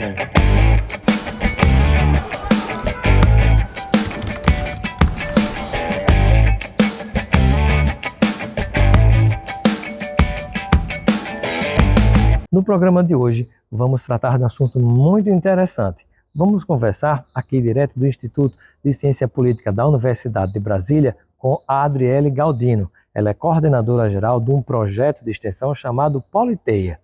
No programa de hoje, vamos tratar de um assunto muito interessante. Vamos conversar aqui direto do Instituto de Ciência Política da Universidade de Brasília com a Adriele Galdino. Ela é coordenadora geral de um projeto de extensão chamado Politeia,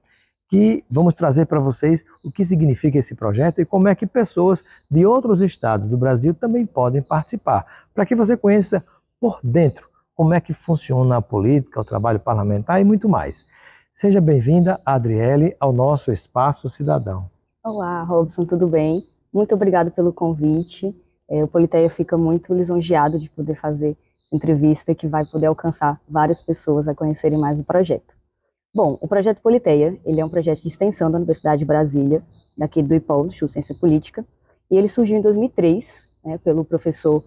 que vamos trazer para vocês o que significa esse projeto e como é que pessoas de outros estados do Brasil também podem participar, para que você conheça por dentro como é que funciona a política, o trabalho parlamentar e muito mais. Seja bem-vinda, Adriele, ao nosso Espaço Cidadão. Olá, Robson, tudo bem? Muito obrigado pelo convite. O Politeia fica muito lisonjeado de poder fazer essa entrevista que vai poder alcançar várias pessoas a conhecerem mais o projeto. Bom, o projeto Politeia, ele é um projeto de extensão da Universidade de Brasília, daqui do IPOL, Instituto de Ciência Política, e ele surgiu em 2003, pelo professor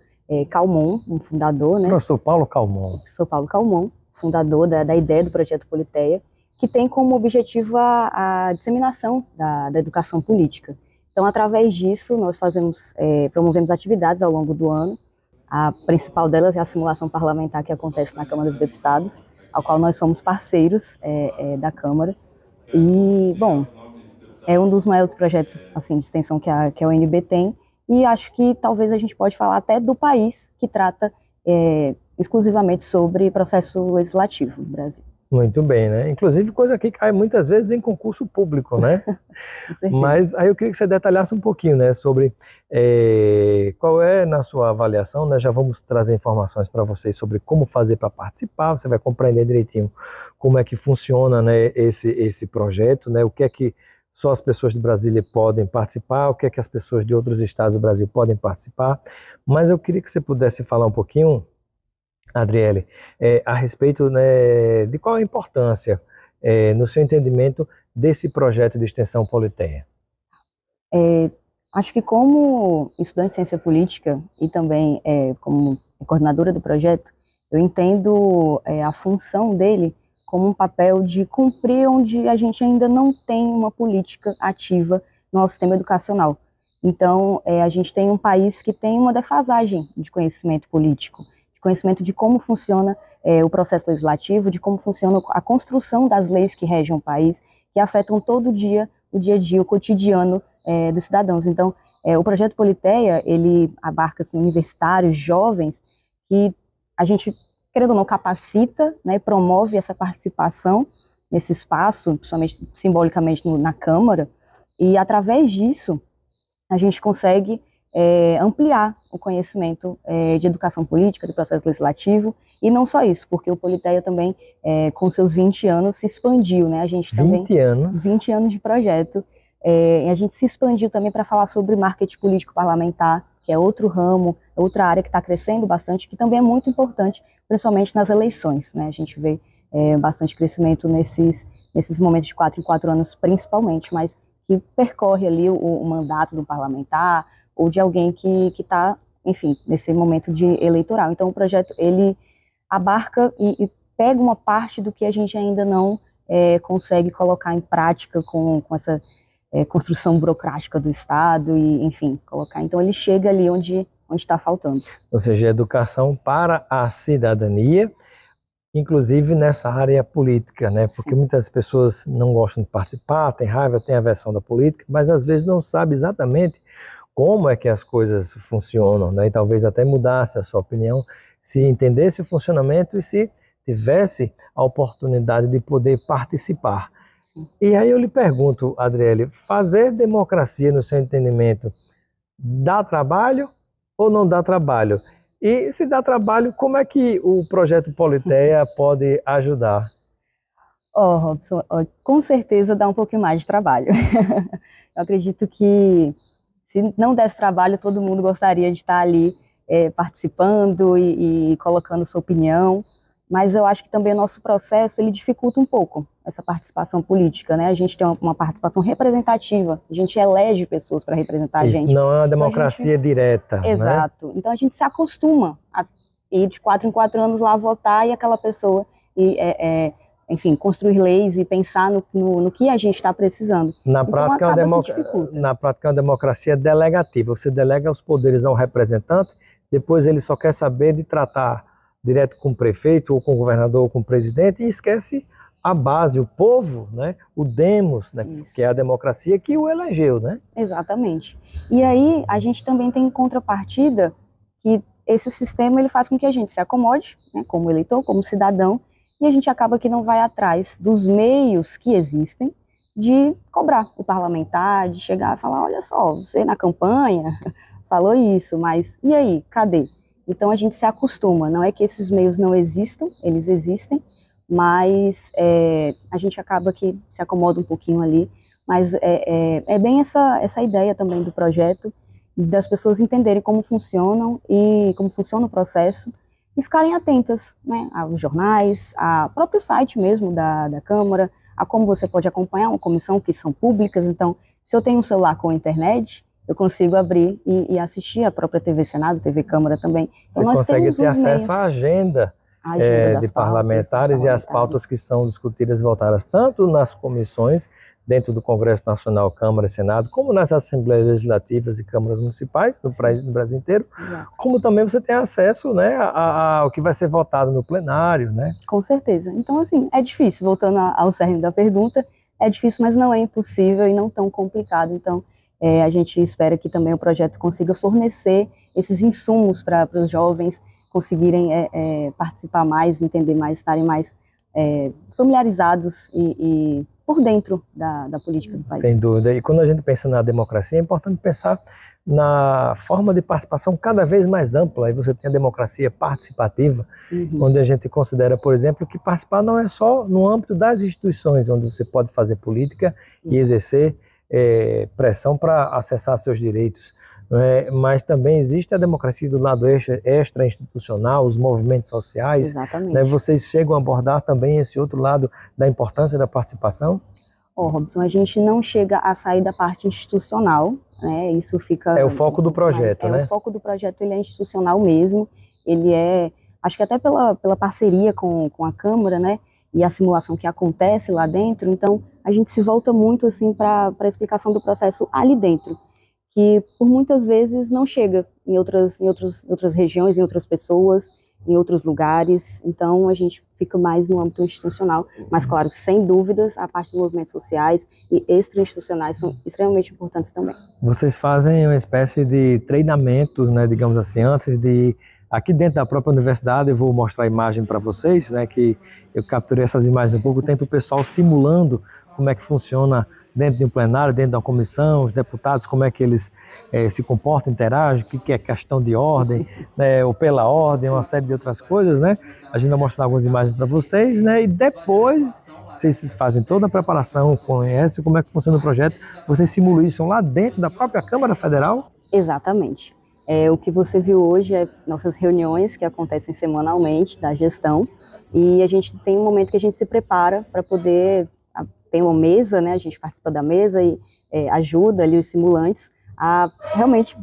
Calmon, um fundador, Professor Paulo Calmon. Professor Paulo Calmon, fundador da ideia do projeto Politeia, que tem como objetivo a disseminação da educação política. Então, através disso, nós promovemos atividades ao longo do ano. A principal delas é a simulação parlamentar que acontece na Câmara dos Deputados, ao qual nós somos parceiros da Câmara. E, bom, é um dos maiores projetos assim, de extensão que a UNB tem, e acho que talvez a gente pode falar até do país que trata exclusivamente sobre processo legislativo no Brasil. Muito bem, né? Inclusive coisa que cai muitas vezes em concurso público, né? Mas aí eu queria que você detalhasse um pouquinho, né, sobre qual é, na sua avaliação, né, já vamos trazer informações para vocês sobre como fazer para participar, você vai compreender direitinho como é que funciona, né, esse projeto, né, o que é que só as pessoas de Brasília podem participar, o que é que as pessoas de outros estados do Brasil podem participar, mas eu queria que você pudesse falar um pouquinho, Adriele, a respeito, né, de qual a importância, no seu entendimento, desse projeto de extensão Politeia. Acho que como estudante de ciência política e também como coordenadora do projeto, eu entendo a função dele como um papel de cumprir onde a gente ainda não tem uma política ativa no nosso sistema educacional. Então, a gente tem um país que tem uma defasagem de conhecimento político, de conhecimento de como funciona o processo legislativo, de como funciona a construção das leis que regem o país, que afetam todo dia, o dia a dia, o cotidiano dos cidadãos. Então, o projeto Politeia, ele abarca assim, universitários, jovens, que a gente, querendo ou não, capacita, né, promove essa participação nesse espaço, principalmente simbolicamente na Câmara, e através disso a gente consegue ampliar o conhecimento de educação política, do processo legislativo, e não só isso, porque o Politeia também, com seus 20 anos, se expandiu, né? A gente 20 anos? 20 anos de projeto, e a gente se expandiu também para falar sobre marketing político parlamentar, que é outro ramo, outra área que está crescendo bastante, que também é muito importante, principalmente nas eleições, né? A gente vê bastante crescimento nesses momentos de 4 em 4 anos, principalmente, mas que percorre ali o mandato do parlamentar, ou de alguém que está, enfim, nesse momento de eleitoral. Então, o projeto, ele abarca e pega uma parte do que a gente ainda não consegue colocar em prática com essa construção burocrática do Estado, e, enfim, colocar. Então, ele chega ali onde está faltando. Ou seja, educação para a cidadania, inclusive nessa área política, né? Porque muitas pessoas não gostam de participar, têm raiva, têm aversão da política, mas às vezes não sabem exatamente como é que as coisas funcionam, né? E talvez até mudasse a sua opinião se entendesse o funcionamento e se tivesse a oportunidade de poder participar. E aí eu lhe pergunto, Adriele, fazer democracia, no seu entendimento, dá trabalho ou não dá trabalho? E se dá trabalho, como é que o projeto Politeia pode ajudar? Robson, com certeza dá um pouquinho mais de trabalho. Eu acredito que se não desse trabalho, todo mundo gostaria de estar ali participando e colocando sua opinião, mas eu acho que também o nosso processo, ele dificulta um pouco essa participação política, né? A gente tem uma participação representativa, a gente elege pessoas para representar a gente. Não é uma democracia direta, Exato. né? Então a gente se acostuma a ir de 4 em 4 anos lá votar e aquela pessoa enfim, construir leis e pensar no que a gente está precisando. Na Então, prática, acaba que dificulta. na prática, é uma democracia delegativa. Você delega os poderes ao representante, depois ele só quer saber de tratar direto com o prefeito, ou com o governador, ou com o presidente, e esquece a base, o povo, né? O demos, né? Que é a democracia que o elegeu, né? Exatamente. E aí, a gente também tem em contrapartida que esse sistema ele faz com que a gente se acomode, né, como eleitor, como cidadão, e a gente acaba que não vai atrás dos meios que existem de cobrar o parlamentar, de chegar e falar, olha só, você na campanha falou isso, mas e aí, cadê? Então a gente se acostuma, não é que esses meios não existam, eles existem, mas a gente acaba que se acomoda um pouquinho ali, mas é bem essa ideia também do projeto, das pessoas entenderem como funcionam e como funciona o processo e ficarem atentas, né, aos jornais, ao próprio site mesmo da Câmara, a como você pode acompanhar uma comissão que são públicas. Então, se eu tenho um celular com internet, eu consigo abrir e assistir a própria TV Senado, TV Câmara também. Então, você consegue ter acesso à agenda de parlamentares e às pautas que são discutidas e votadas tanto nas comissões dentro do Congresso Nacional, Câmara e Senado, como nas Assembleias Legislativas e Câmaras Municipais no Brasil inteiro, como também você tem acesso, né, ao que vai ser votado no plenário, né? Com certeza. Então, assim, é difícil, voltando ao cerne da pergunta, é difícil, mas não é impossível e não tão complicado. Então, a gente espera que também o projeto consiga fornecer esses insumos para os jovens conseguirem participar mais, entender mais, estarem mais familiarizados e por dentro da política do país. Sem dúvida. E quando a gente pensa na democracia, é importante pensar na forma de participação cada vez mais ampla. Aí você tem a democracia participativa, onde a gente considera, por exemplo, que participar não é só no âmbito das instituições, onde você pode fazer política e exercer pressão para acessar seus direitos, mas também existe a democracia do lado extra-institucional, os movimentos sociais. Exatamente. Né? Vocês chegam a abordar também esse outro lado da importância da participação? Robson, a gente não chega a sair da parte institucional, né? Isso fica... É o foco do projeto, né? O foco do projeto, ele é institucional mesmo, ele acho que até pela parceria com a Câmara, né? E a simulação que acontece lá dentro, então a gente se volta muito assim para a explicação do processo ali dentro, que por muitas vezes não chega em outras regiões, em outras pessoas, em outros lugares. Então a gente fica mais no âmbito institucional, mas claro, sem dúvidas, a parte dos movimentos sociais e extra-institucionais são extremamente importantes também. Vocês fazem uma espécie de treinamentos, né, digamos assim, antes de... Aqui dentro da própria universidade, eu vou mostrar a imagem para vocês, né, que eu capturei essas imagens há pouco tempo, o pessoal simulando como é que funciona dentro de um plenário, dentro da comissão, os deputados, como é que eles se comportam, interagem, o que é questão de ordem, né, ou pela ordem, uma série de outras coisas, né? A gente vai mostrar algumas imagens para vocês, né? E depois vocês fazem toda a preparação, conhecem como é que funciona o projeto, vocês simulam isso lá dentro da própria Câmara Federal? Exatamente. O que você viu hoje é nossas reuniões que acontecem semanalmente da gestão, e a gente tem um momento que a gente se prepara para poder... Tem uma mesa, né? A gente participa da mesa e ajuda ali os simulantes a realmente...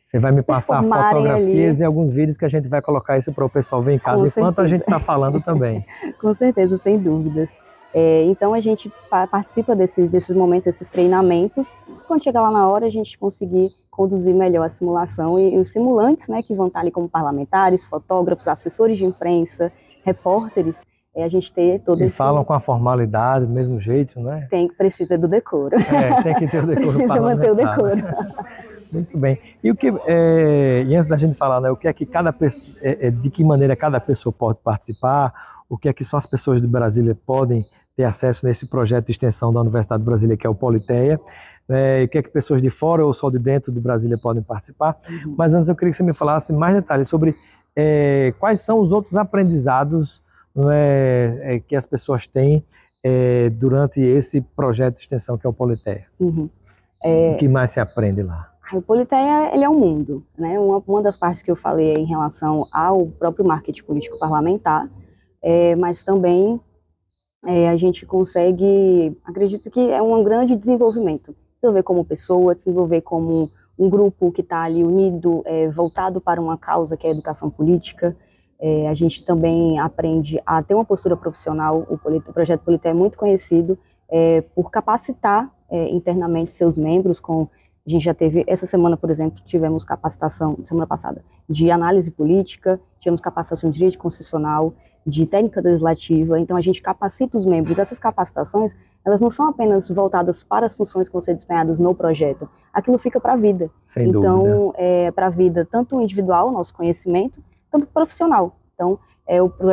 Você vai me passar fotografias e alguns vídeos que a gente vai colocar isso para o pessoal ver em casa, enquanto a gente está falando também. Com certeza, sem dúvidas. Então a gente participa desses momentos, desses treinamentos. Quando chegar lá na hora, a gente conseguir conduzir melhor a simulação e os simulantes, né, que vão estar ali como parlamentares, fotógrafos, assessores de imprensa, repórteres, a gente ter todo esse... E falam com a formalidade, do mesmo jeito, né? Precisa do decoro. Tem que ter o decoro. Precisa manter o decoro. Muito bem. E e antes da gente falar, né, o que é que cada pessoa, de que maneira cada pessoa pode participar, o que é que só as pessoas de Brasília podem ter acesso nesse projeto de extensão da Universidade de Brasília, que é o Politeia, o que é que pessoas de fora ou só de dentro de Brasília podem participar. Mas antes eu queria que você me falasse mais detalhes sobre quais são os outros aprendizados que as pessoas têm durante esse projeto de extensão que é o Politeia. O que mais se aprende lá? O Politeia, ele é um mundo, né? Uma das partes que eu falei é em relação ao próprio marketing político parlamentar, mas também a gente consegue, acredito que é um grande desenvolvimento como pessoa, desenvolver como um grupo que está ali unido, voltado para uma causa que é a educação política, A gente também aprende a ter uma postura profissional. O projeto Polité é muito conhecido por capacitar internamente seus membros. A gente já teve, essa semana, por exemplo, tivemos capacitação, semana passada, de análise política, tivemos capacitação de direito constitucional, de técnica legislativa. Então a gente capacita os membros. Essas capacitações, elas não são apenas voltadas para as funções que vão ser desempenhadas no projeto, aquilo fica para a vida. Sem dúvida. Então, para a vida, tanto individual, nosso conhecimento, tanto profissional. Então,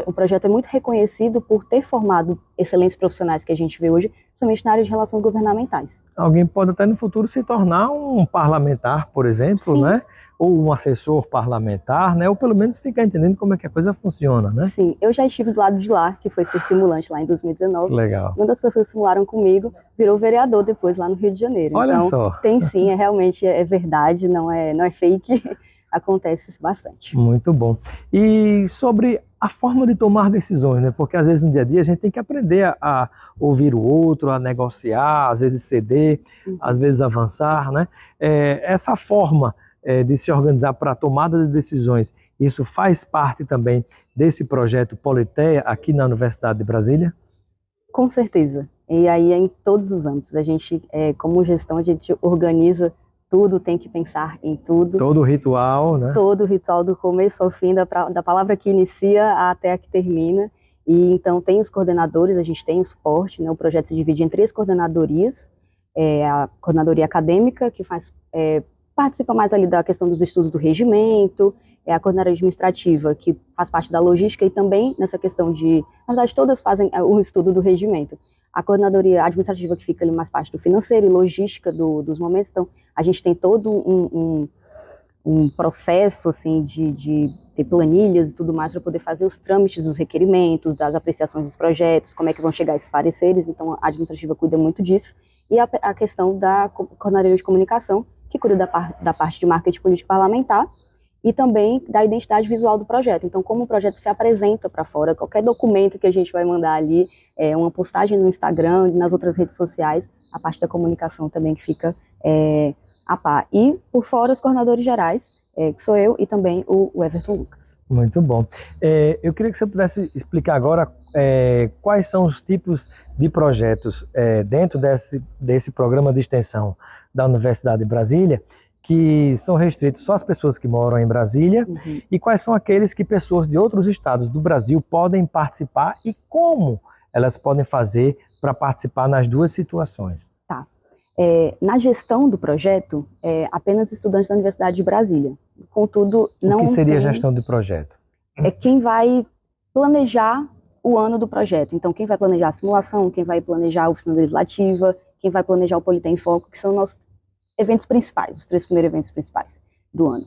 o projeto é muito reconhecido por ter formado excelentes profissionais que a gente vê hoje, principalmente na área de relações governamentais. Alguém pode até no futuro se tornar um parlamentar, por exemplo, Sim. né? Ou um assessor parlamentar, né? Ou pelo menos ficar entendendo como é que a coisa funciona, né? Sim, eu já estive do lado de lá, que foi ser simulante lá em 2019. Legal. Uma das pessoas que simularam comigo virou vereador depois lá no Rio de Janeiro. Olha então, só. Tem sim, realmente é verdade, não é fake, acontece bastante. Muito bom. E sobre a forma de tomar decisões, né? Porque às vezes no dia a dia a gente tem que aprender a ouvir o outro, a negociar, às vezes ceder, às vezes avançar, né? Essa forma de se organizar para a tomada de decisões, isso faz parte também desse projeto Politeia aqui na Universidade de Brasília? Com certeza. E aí é em todos os âmbitos. A gente, como gestão, a gente organiza tudo, tem que pensar em tudo. Todo ritual, né? Todo ritual do começo ao fim, da palavra que inicia até a que termina. E então tem os coordenadores, a gente tem o suporte, né? O projeto se divide em 3 coordenadorias. A coordenadoria acadêmica, que participa mais ali da questão dos estudos do regimento, a coordenadoria administrativa, que faz parte da logística e também nessa questão na verdade, todas fazem o estudo do regimento. A coordenadoria administrativa, que fica ali mais parte do financeiro e logística dos momentos. Então, a gente tem todo um processo, assim, de ter planilhas e tudo mais para poder fazer os trâmites dos requerimentos, das apreciações dos projetos, como é que vão chegar esses pareceres. Então, a administrativa cuida muito disso. E a questão da coordenadoria de comunicação, que cuida da parte de marketing político parlamentar e também da identidade visual do projeto. Então, como o projeto se apresenta para fora, qualquer documento que a gente vai mandar ali, uma postagem no Instagram, nas outras redes sociais, a parte da comunicação também que fica a par. E, por fora, os coordenadores gerais, que sou eu e também o Everton Lucas. Muito bom. Eu queria que você pudesse explicar agora quais são os tipos de projetos dentro desse programa de extensão da Universidade de Brasília, que são restritos só às pessoas que moram em Brasília, e quais são aqueles que pessoas de outros estados do Brasil podem participar e como elas podem fazer para participar nas duas situações. Tá. Na gestão do projeto, apenas estudantes da Universidade de Brasília. Contudo, não. O que seria a gestão do projeto? É quem vai planejar o ano do projeto. Então, quem vai planejar a simulação, quem vai planejar a oficina legislativa, quem vai planejar o Polité em Foco, que são nossos eventos principais, os 3 primeiros eventos principais do ano.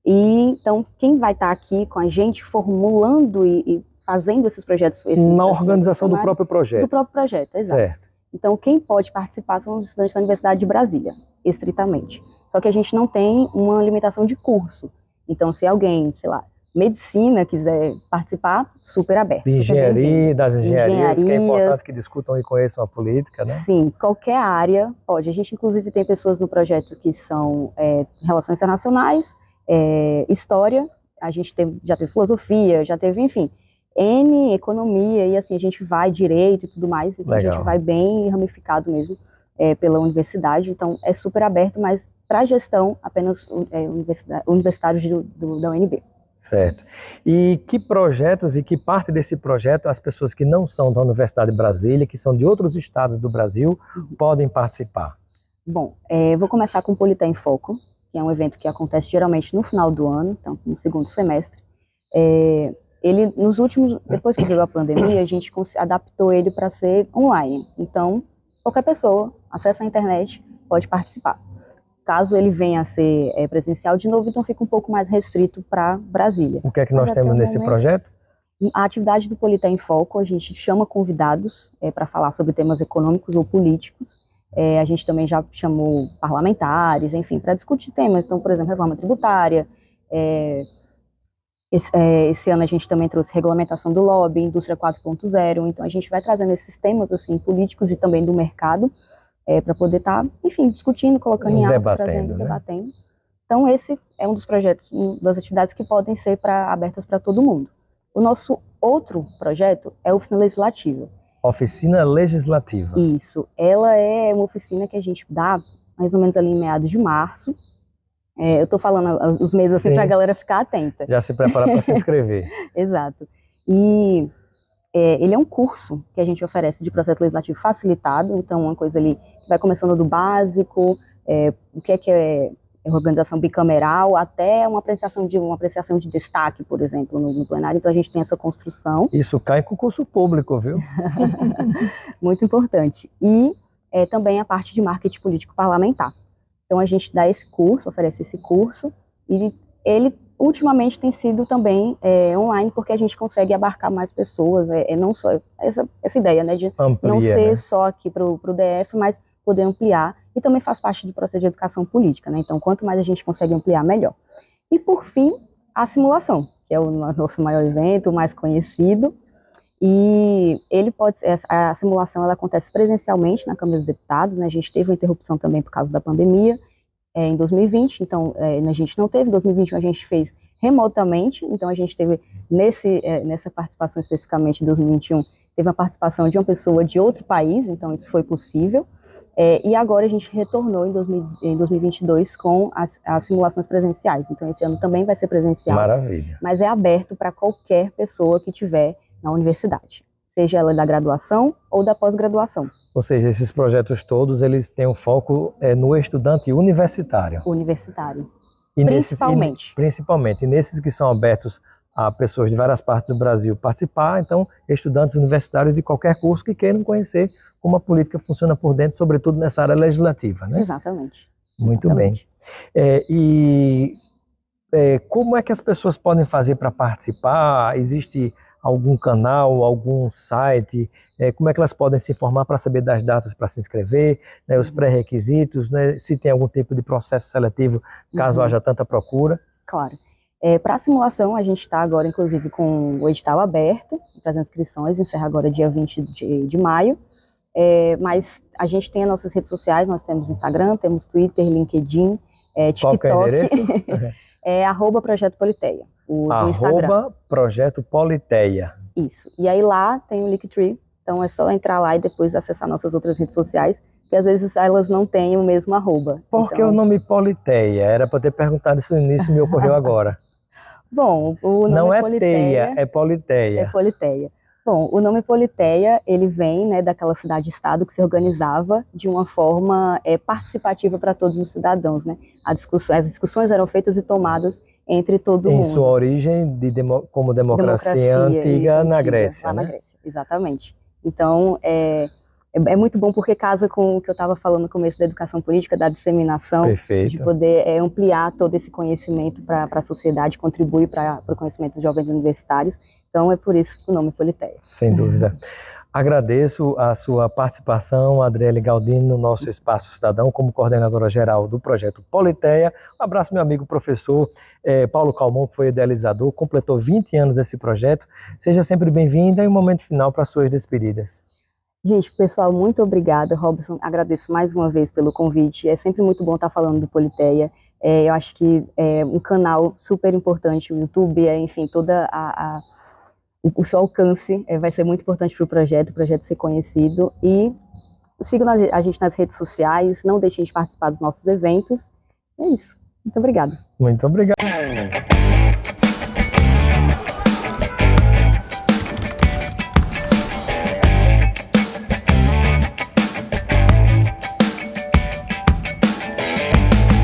E então, quem vai estar aqui com a gente formulando e fazendo esses projetos? Na organização do próprio projeto. Do próprio projeto, exato. Certo. Então, quem pode participar são os estudantes da Universidade de Brasília, estritamente. Só que a gente não tem uma limitação de curso. Então, se alguém, sei lá, medicina quiser participar, super aberto. De engenharia, das engenharias, que é importante que discutam e conheçam a política, né? Sim, qualquer área pode. A gente, inclusive, tem pessoas no projeto que são relações internacionais, história, a gente já teve filosofia, já teve, enfim, economia, e assim, a gente vai direito e tudo mais, então Legal. A gente vai bem ramificado mesmo pela universidade, então é super aberto, mas para gestão, apenas universitários da UNB. Certo. E que projetos e que parte desse projeto as pessoas que não são da Universidade de Brasília, que são de outros estados do Brasil, podem participar? Bom, vou começar com o Polité em Foco, que é um evento que acontece geralmente no final do ano, então no segundo semestre. Ele, depois que veio a pandemia, a gente adaptou ele para ser online. Então, qualquer pessoa acessa a internet, pode participar. Caso ele venha a ser presencial de novo, então fica um pouco mais restrito para Brasília. O que é que nós temos nesse projeto? A atividade do Polité em Foco, a gente chama convidados para falar sobre temas econômicos ou políticos. A gente também já chamou parlamentares, enfim, para discutir temas. Então, por exemplo, reforma tributária. Esse ano a gente também trouxe regulamentação do lobby, indústria 4.0. Então, a gente vai trazendo esses temas assim, políticos e também do mercado, para poder estar, enfim, discutindo, colocando em alta, trazendo, debatendo. Então, esse é um dos projetos, das atividades que podem ser abertas para todo mundo. O nosso outro projeto é a Oficina Legislativa. Oficina Legislativa. Isso. Ela é uma oficina que a gente dá mais ou menos ali em meados de março. Eu estou falando os meses assim para a galera ficar atenta. Já se preparar para se inscrever. Exato. E ele é um curso que a gente oferece de processo legislativo facilitado, então uma coisa ali que vai começando do básico, o que é organização bicameral, até uma apreciação de destaque, por exemplo, no plenário. Então a gente tem essa construção. Isso cai em concurso público, viu? Muito importante. E também a parte de marketing político parlamentar. Então a gente dá esse curso, oferece esse curso, e ele ultimamente tem sido também online, porque a gente consegue abarcar mais pessoas, não só essa ideia, né, de Amplia, não ser né? só aqui para o DF, mas poder ampliar, e também faz parte do processo de educação política, né? Então quanto mais a gente consegue ampliar, melhor. E por fim, a simulação, que é o nosso maior evento, o mais conhecido, e a simulação ela acontece presencialmente na Câmara dos Deputados, né? A gente teve uma interrupção também por causa da pandemia, em 2020, então a gente não teve, em 2021 a gente fez remotamente, então a gente teve nessa participação especificamente em 2021, teve a participação de uma pessoa de outro país, então isso foi possível, e agora a gente retornou em 2022 com as simulações presenciais, então esse ano também vai ser presencial. Maravilha. Mas é aberto para qualquer pessoa que tiver na universidade, seja ela da graduação ou da pós-graduação. Ou seja, esses projetos todos, eles têm um foco no estudante universitário. Universitário, E principalmente. Principalmente. E nesses que são abertos a pessoas de várias partes do Brasil participar, então, estudantes universitários de qualquer curso que queiram conhecer como a política funciona por dentro, sobretudo nessa área legislativa, né? Exatamente. Muito Exatamente. bem. Como é que as pessoas podem fazer para participar? Existe algum canal, algum site? Como é que elas podem se informar para saber das datas para se inscrever, né, os pré-requisitos, né, se tem algum tipo de processo seletivo, caso haja tanta procura? Claro. Para a simulação, a gente está agora, inclusive, com o edital aberto para as inscrições, encerra agora dia 20 de maio, mas a gente tem as nossas redes sociais, nós temos Instagram, temos Twitter, LinkedIn, TikTok. Qual que é o endereço? @Projeto Politeia, do Instagram. @Projeto Politeia. Isso. E aí lá tem o Linktree, então é só entrar lá e depois acessar nossas outras redes sociais, porque às vezes elas não têm o mesmo @. Por que o nome Politeia? Era para ter perguntado isso no início, me ocorreu agora. Bom, o nome não é Politeia, teia, é Politeia. É Politeia. Bom, o nome Politeia, ele vem, né, daquela cidade-estado que se organizava de uma forma participativa para todos os cidadãos, né? As discussões eram feitas e tomadas entre todo mundo. Em sua origem como democracia antiga na Grécia, lá né? Na Grécia, exatamente. Então, é muito bom porque casa com o que eu estava falando no começo da educação política, da disseminação, Perfeito. De poder ampliar todo esse conhecimento para a sociedade, contribuir para o conhecimento dos jovens universitários. Então, é por isso que o nome Politeia. Sem dúvida. Agradeço a sua participação, Adriele Galdino, no nosso Espaço Cidadão, como coordenadora geral do projeto Politeia. Um abraço, meu amigo professor Paulo Calmon, que foi idealizador, completou 20 anos desse projeto. Seja sempre bem-vinda e um momento final para suas despedidas. Gente, pessoal, muito obrida, Robson. Agradeço mais uma vez pelo convite. É sempre muito bom estar falando do Politeia. Eu acho que é um canal super importante, o YouTube, enfim, toda o seu alcance vai ser muito importante para o projeto ser conhecido. E sigam a gente nas redes sociais, não deixem de participar dos nossos eventos. É isso. Muito obrigada. Muito obrigado.